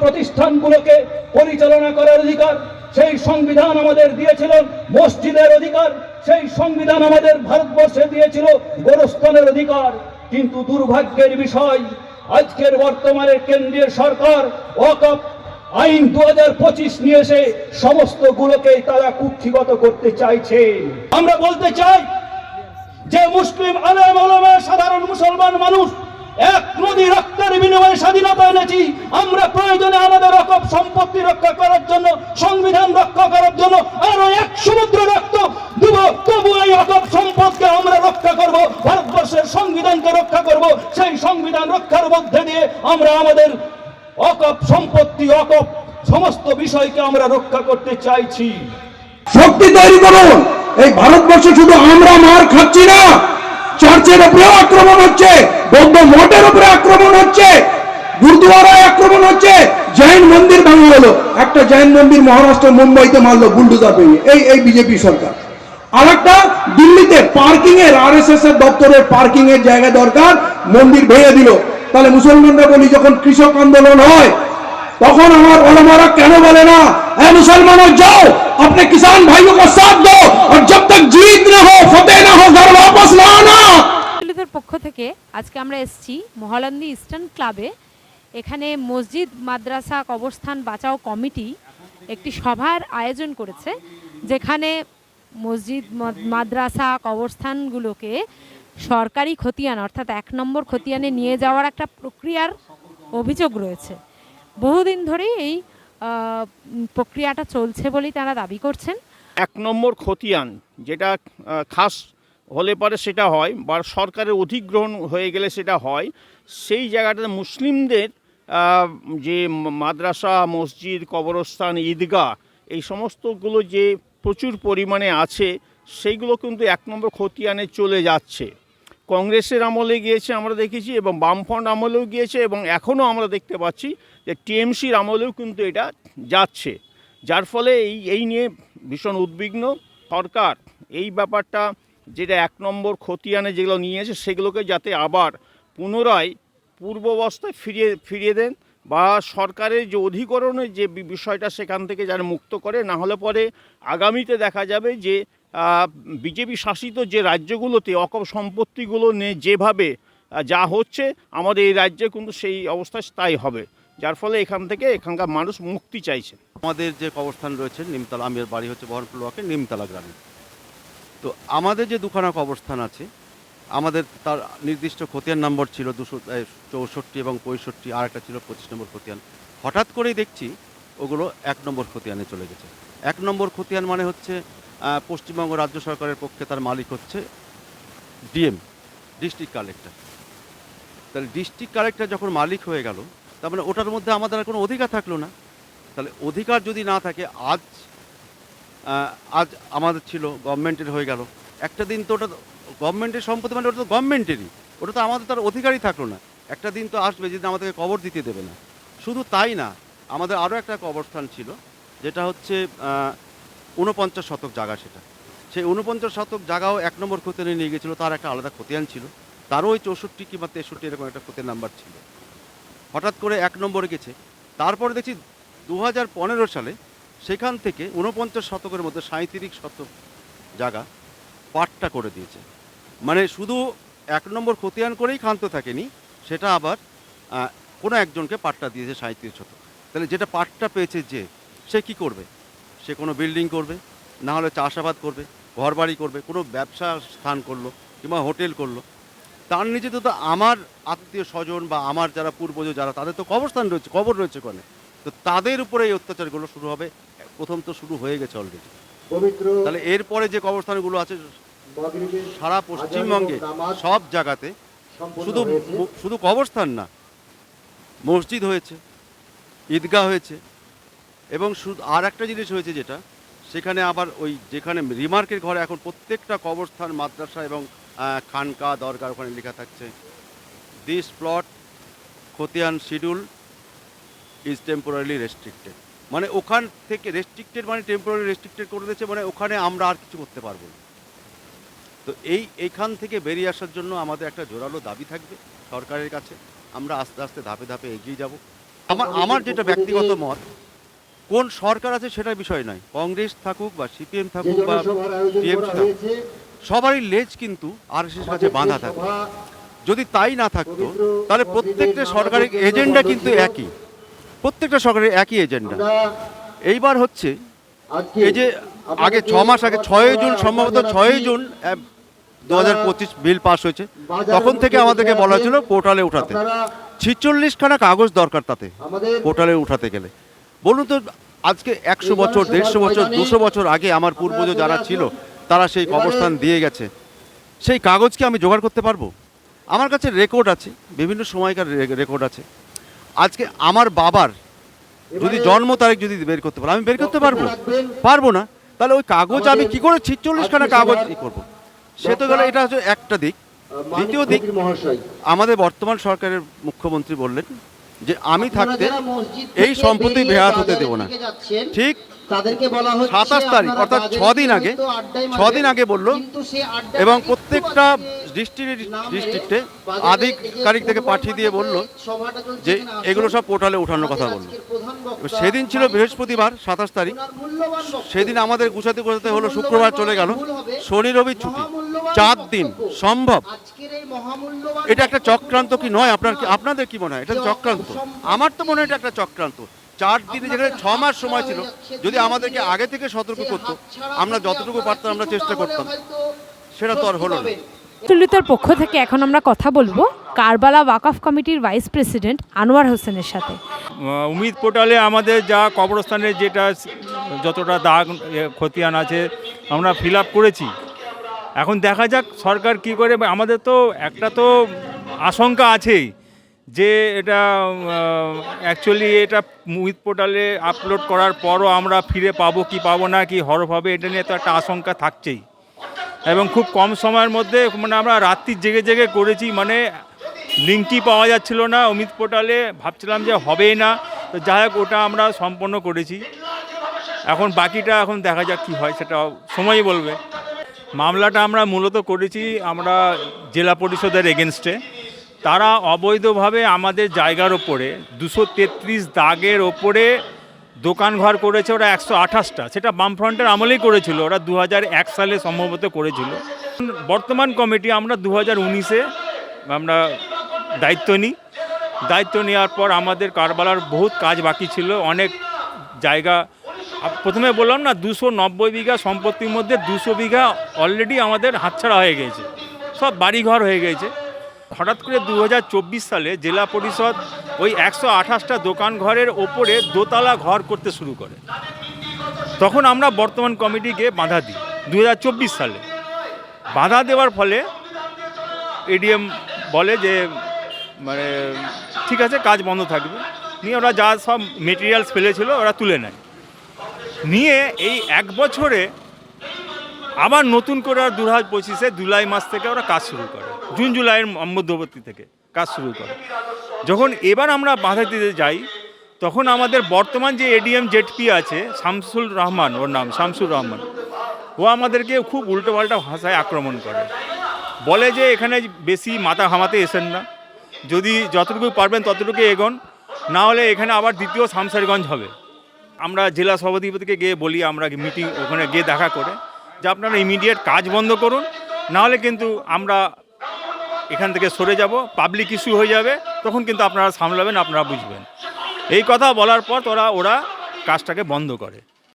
প্রতিষ্ঠানগুলোকে পরিচালনা করার অধিকার, সেই সংবিধান আমাদের দিয়েছিল মসজিদের অধিকার, সেই সংবিধান আমাদের ভারতবর্ষে দিয়েছিল গোরস্থানের অধিকার। কিন্তু দুর্ভাগ্যের বিষয়, আজকের বর্তমানে কেন্দ্রীয় সরকার ওয়াকফ আইন 2025 নিয়ে এসে সমস্ত গুলোকে তারা কুক্ষিগত করতে চাইছে। আমরা বলতে চাই যে মুসলিম আলেম ওলামা, সাধারণ মুসলমান মানুষ এক নদী রক্তের বিনিময়ে স্বাধীনতা এনেছি। আমরা প্রয়োজনে আমাদের ওয়াকফ সম্পত্তি রক্ষা করার জন্য, সংবিধান রক্ষা করার জন্য আরো এক সমুদ্র রক্ত দেব, তবু এই ওয়াকফ সম্পদকে আমরা রক্ষা করব, ভারতবর্ষের সংবিধানকে রক্ষা করব। সেই সংবিধান রক্ষার মধ্যে দিয়ে আমরা আমাদের ওয়াকফ সম্পত্তি, ওয়াকফ সমস্ত বিষয়কে আমরা রক্ষা করতে চাইছি। শক্তি তৈরি করুন। এই ভারতবর্ষে শুধু আমরা মার খাচ্ছি না, চার্চের উপরেও আক্রমণ হচ্ছে, বৌদ্ধ মঠের উপরে আক্রমণ হচ্ছে, গুরুদুয়ারায় আক্রমণ হচ্ছে, জৈন মন্দির ভাঙা হলো। একটা জৈন মন্দির মহারাষ্ট্র মুম্বাইতে মারলো বুলডোজার ভেঙে, এই বিজেপি সরকার। আর একটা দিল্লিতে পার্কিং এর, আরএসএস এর দপ্তরের পার্কিং এর জায়গা দরকার, মন্দির ভেঙে দিল। তাহলে মুসলমানরা বলি, যখন কৃষক আন্দোলন হয় তখন আমার ওলামারা কেন বলে না, মুসলমানों जाओ अपने किसान भाइयों का साथ दो और जब तक जीत ना हो, फतेह ना हो, घर वापस ना आना। দলের পক্ষ থেকে আজকে আমরা এসেছি মহালন্দি ইস্টার্ন ক্লাবে। এখানে মসজিদ মাদ্রাসা কবরস্থান বাঁচাও কমিটি একটি সভার আয়োজন করেছে, যেখানে মসজিদ মাদ্রাসা কবরস্থানগুলোকে সরকারি খতিয়ান অর্থাৎ 1 নম্বর খতিয়ানে নিয়ে যাওয়ার একটা প্রক্রিয়ার অভিযোগ রয়েছে। বহুদিন ধরেই এই প্রক্রিয়াটা চলছে বলেই তারা দাবি করছেন। 1 নম্বর খতিয়ান যেটা খাস হলে পরে সেটা হয়, বা সরকারের অধিগ্রহণ হয়ে গেলে সেটা হয়, সেই জায়গাটাতে মুসলিমদের যে মাদ্রাসা, মসজিদ, কবরস্থান, ঈদগাহ, এই সমস্তগুলো যে প্রচুর পরিমাণে আছে, সেইগুলো কিন্তু 1 নম্বর খতিয়ানে চলে যাচ্ছে। কংগ্রেসের আমলে গিয়েছে আমরা দেখেছি, এবং বামফ্রন্ট আমলেও গিয়েছে, এবং এখনও আমরা দেখতে পাচ্ছি যে টিএমসির আমলেও কিন্তু এটা যাচ্ছে। যার ফলে এই নিয়ে ভীষণ উদ্বিগ্ন সরকার। এই ব্যাপারটা যেটা 1 নম্বর খতিয়ানে যেগুলো নিয়েছে সেগুলোকে যাতে আবার পুনরায় পূর্বাবস্থায় ফিরিয়ে দেন, বা সরকারের যে অধিকরণের যে বিষয়টা সেখান থেকে যারা মুক্ত করে। না হলে পরে আগামীতে দেখা যাবে যে বিজেপি শাসিত যে রাজ্যগুলোতে ওয়াকফ সম্পত্তিগুলো নিয়ে যেভাবে যা হচ্ছে, আমাদের এই রাজ্যে কিন্তু সেই অবস্থায় তাই হবে। যার ফলে এখানকার মানুষ মুক্তি চাইছে। আমাদের যে কবরস্থান রয়েছে নিমতলা, আমার বাড়ি হচ্ছে বহরমপুর ব্লকের নিমতলা গ্রামে। তো আমাদের যে দুখানা কবরস্থান আছে, আমাদের তার নির্দিষ্ট খতিয়ান নম্বর ছিল 264 এবং 65, আর একটা ছিল 25 নম্বর খতিয়ান। হঠাৎ করেই দেখছি ওগুলো 1 নম্বর খতিয়ানে চলে গেছে। 1 নম্বর খতিয়ান মানে হচ্ছে পশ্চিমবঙ্গ রাজ্য সরকারের পক্ষে তার মালিক হচ্ছে ডিএম, ডিস্ট্রিক্ট কালেক্টর। তাহলে ডিস্ট্রিক্ট কালেক্টর যখন মালিক হয়ে গেল, তার মানে ওটার মধ্যে আমাদের আর কোনো অধিকার থাকলো না। তাহলে অধিকার যদি না থাকে, আজ আমাদের ছিল, গভর্নমেন্টের হয়ে গেল, একটা দিন তো ওটা গভর্নমেন্টের সম্পত্তি, মানে ওটা তো গভর্নমেন্টেরই, ওটা তো আমাদের তার অধিকারই থাকলো না। একটা দিন তো আসবে যেদিন আমাদেরকে কবর দিতে দেবে না। শুধু তাই না, আমাদের আরও একটা কবরস্থান ছিল, যেটা হচ্ছে 49 শতক জায়গা। সেই 49 শতক জায়গাও 1 নম্বর খতিয়ানে নিয়ে গেছিলো, তার একটা আলাদা খতিয়ান ছিল, তারও ওই 64 কিংবা 63 এরকম একটা খতিয়ান নাম্বার ছিল। হঠাৎ করে 1 নম্বরে গেছে। তারপরে দেখছি 2015 সালে সেখান থেকে 49 শতকের মধ্যে 37 শতক জায়গা পাট্টা করে দিয়েছে। মানে শুধু 1 নম্বর খতিয়ান করেই ক্ষান্ত থাকেনি, সেটা আবার কোনো একজনকে পাট্টা দিয়েছে 37 শতক। তাহলে যেটা পাট্টা পেয়েছে সে কী করবে? সে কোনো বিল্ডিং করবে, না হলে চাষাবাদ করবে, ঘরবাড়ি করবে, কোনো ব্যবসা স্থান করলো কিংবা হোটেল করলো। তার নিচে তো আমার আত্মীয় স্বজন বা আমার যারা পূর্বজ যারা, তাদের তো কবরস্থান রয়েছে, কবর রয়েছে ওখানে। তো তাদের উপরে এই অত্যাচারগুলো শুরু হবে। প্রথম তো শুরু হয়ে গেছে অলরেডি। তাহলে এরপরে যে কবরস্থানগুলো আছে সারা পশ্চিমবঙ্গে সব জায়গাতে, শুধু কবরস্থান না, মসজিদ হয়েছে, ঈদগাহ হয়েছে, এবং আর একটা জিনিস হয়েছে যেটা, সেখানে আবার ওই যেখানে রিমার্কের ঘরে এখন প্রত্যেকটা কবরস্থান, মাদ্রাসা এবং খানকা, দরগা ওখানে লেখা থাকছে, দিস প্লট খতিয়ান শিডিউল ইজ টেম্পোরারি রেস্ট্রিক্টেড। মানে ওখান থেকে রেস্ট্রিক্টেড মানে টেম্পোরারি রেস্ট্রিক্টেড করে দিয়েছে, মানে ওখানে আমরা আর কিছু করতে পারবো না। তো এইখান থেকে বেরিয়ে আসার জন্য আমাদের একটা জোরালো দাবি থাকবে সরকারের কাছে। আমরা আস্তে আস্তে ধাপে ধাপে এগিয়ে যাব। আমার যেটা ব্যক্তিগত মত, কোন সরকার আছে সেটা বিষয় নয়, কংগ্রেস থাকুক বা সিপিএম থাকুক বা টিএমসি থাকুক, সবারই লেজ কিন্তু আরএসএস কাছে বাঁধা থাকে। যদি তাই না থাকতো তাহলে প্রত্যেকটা সরকারের এজেন্ডা কিন্তু একই, প্রত্যেকটা সরকারের একই এজেন্ডা। এইবার হচ্ছে এই যে আগে 6 মাস আগে 6 জুন, সম্ভবত 6 জুন 2025 বিল পাস হয়েছে, তখন থেকে আমাদেরকে বলা হয়েছিল পোর্টালে উঠাতে। 46খানা কাগজ দরকার তাতে পোর্টালে উঠাতে গেলে। বলুন তো, আজকে 100 বছর, 150 বছর, 200 বছর আগে আমার পূর্বজ যারা ছিল তারা সেই কবরস্থান দিয়ে গেছে, সেই কাগজ কি আমি জোগাড় করতে পারবো? আমার কাছে রেকর্ড আছে, বিভিন্ন সময়কার রেকর্ড আছে। আজকে আমার বাবার যদি জন্ম তারিখ যদি বের করতে পারবো, আমি বের করতে পারবো না। তাহলে ওই কাগজ আমি কি করে 46খানা কাগজ করবো? সে তো গেল, এটা হচ্ছে একটা দিক। দ্বিতীয় দিক, আমাদের বর্তমান সরকারের মুখ্যমন্ত্রী বললেন যে আমি থাকতে এই সম্পত্তি বেহাত হতে দেব না। ঠিক 27 তারিখ অর্থাৎ 6 দিন আগে বলল, এবং প্রত্যেকটা ডিস্ট্রিক্টে আধিকারিক থেকে পাঠিয়ে দিয়ে বলল যে এগুলো সব পোর্টালে ওঠানোর কথা বলল। সেদিন ছিল বৃহস্পতিবার 27 তারিখ, সেদিন আমাদের গুছাতে হলো, শুক্রবার চলে গেল, শনি রবি ছুটি, 4 দিন সম্ভব? এটা একটা চক্রান্ত কি নয়? আপনাদের কি মনে হয় এটা চক্রান্ত? আমার তো মনে হয় এটা একটা চক্রান্ত। 4 দিনে যেখানে 6 মাস সময় ছিল, যদি আমাদেরকে আগে থেকে সতর্ক করতো, আমরা যতটুকু পারতাম আমরা চেষ্টা করতাম, সেটা তো আর হলো না। তুলিতার পক্ষ থেকে এখন আমরা কথা বলবো কারবালা ওয়াকফ কমিটির ভাইস প্রেসিডেন্ট আনোয়ার হোসেনের সাথে। উমিদ পোর্টালে আমাদের যা কবরস্থানের যেটা যতটা দাগ খতিয়ান আছে আমরা ফিল আপ করেছি। এখন দেখা যাক সরকার কি করে। আমাদের তো একটা তো আশঙ্কা আছেই যে এটা অ্যাকচুয়ালি এটা উমিদ পোর্টালে আপলোড করার পরও আমরা ফিরে পাবো কি পাবো না, কি হরফ হবে, এটা নিয়ে তো একটা আশঙ্কা থাকছেই। এবং খুব কম সময়ের মধ্যে মানে আমরা রাত্রি জেগে করেছি, মানে লিঙ্কই পাওয়া যাচ্ছিল না উমিদ পোর্টালে, ভাবছিলাম যে হবেই না। তো যাই হোক, ওটা আমরা সম্পন্ন করেছি। এখন বাকিটা এখন দেখা যাক কী হয়, সেটা সময়ই বলবে। মামলাটা আমরা মূলত করেছি আমরা জেলা পরিষদের এগেনস্টে। তারা অবৈধভাবে আমাদের জায়গার ওপরে 233 দাগের ওপরে দোকানঘর করেছে। ওরা 128টা, সেটা বামফ্রন্টের আমলেই করেছিল, ওরা 2001 সালে সম্ভবত করেছিল। বর্তমান কমিটি আমরা 2019-এ আমরা দায়িত্ব নেওয়ার পর আমাদের কারবালার বহুত কাজ বাকি ছিল, অনেক জায়গা। প্রথমে বললাম না, 290 বিঘা সম্পত্তির মধ্যে 200 বিঘা অলরেডি আমাদের হাতছাড়া হয়ে গেছে, সব বাড়িঘর হয়ে গেছে। হঠাৎ করে 2024 সালে জেলা পরিষদ ওই 128টা দোকান ঘরের ওপরে দোতলা ঘর করতে শুরু করে। তখন আমরা বর্তমান কমিটিকে বাধা দিই 2024 সালে। বাধা দেওয়ার ফলে এডিএম বলে যে মানে ঠিক আছে, কাজ বন্ধ থাকবে। নিয়ে ওরা যা সব মেটেরিয়ালস ফেলেছিল ওরা তুলে নেয়। নিয়ে এই 1 বছরে আবার নতুন করে 2025-এ জুলাই মাস থেকে ওরা কাজ শুরু করে, জুন জুলাইয়ের মধ্যবর্তী থেকে কাজ শুরু করে। যখন এবার আমরা বাধা দিতে যাই, তখন আমাদের বর্তমান যে এডিএম জেডপি আছে শামসুর রহমান, ওর নাম শামসুর রহমান, ও আমাদেরকে খুব উল্টোপাল্টা ভাষায় আক্রমণ করে, বলে যে এখানে বেশি মাথা ঘামাতে এসেন না, যদি যতটুকু পারবেন ততটুকু এগোন, না হলে এখানে আবার দ্বিতীয় শামসারগঞ্জ হবে। আমরা জেলা সভাধিপতিকে গিয়ে বলি, আমরা মিটিং ওখানে গিয়ে দেখা করে, যে আপনারা ইমিডিয়েট কাজ বন্ধ করুন, নাহলে কিন্তু আমরা এখান থেকে সরে যাব, পাবলিক ইস্যু হয়ে যাবে, তখন কিন্তু আপনারা সামলাবেন, আপনারা বুঝবেন। এই কথা বলার পর ওরা কাজটাকে বন্ধ করে।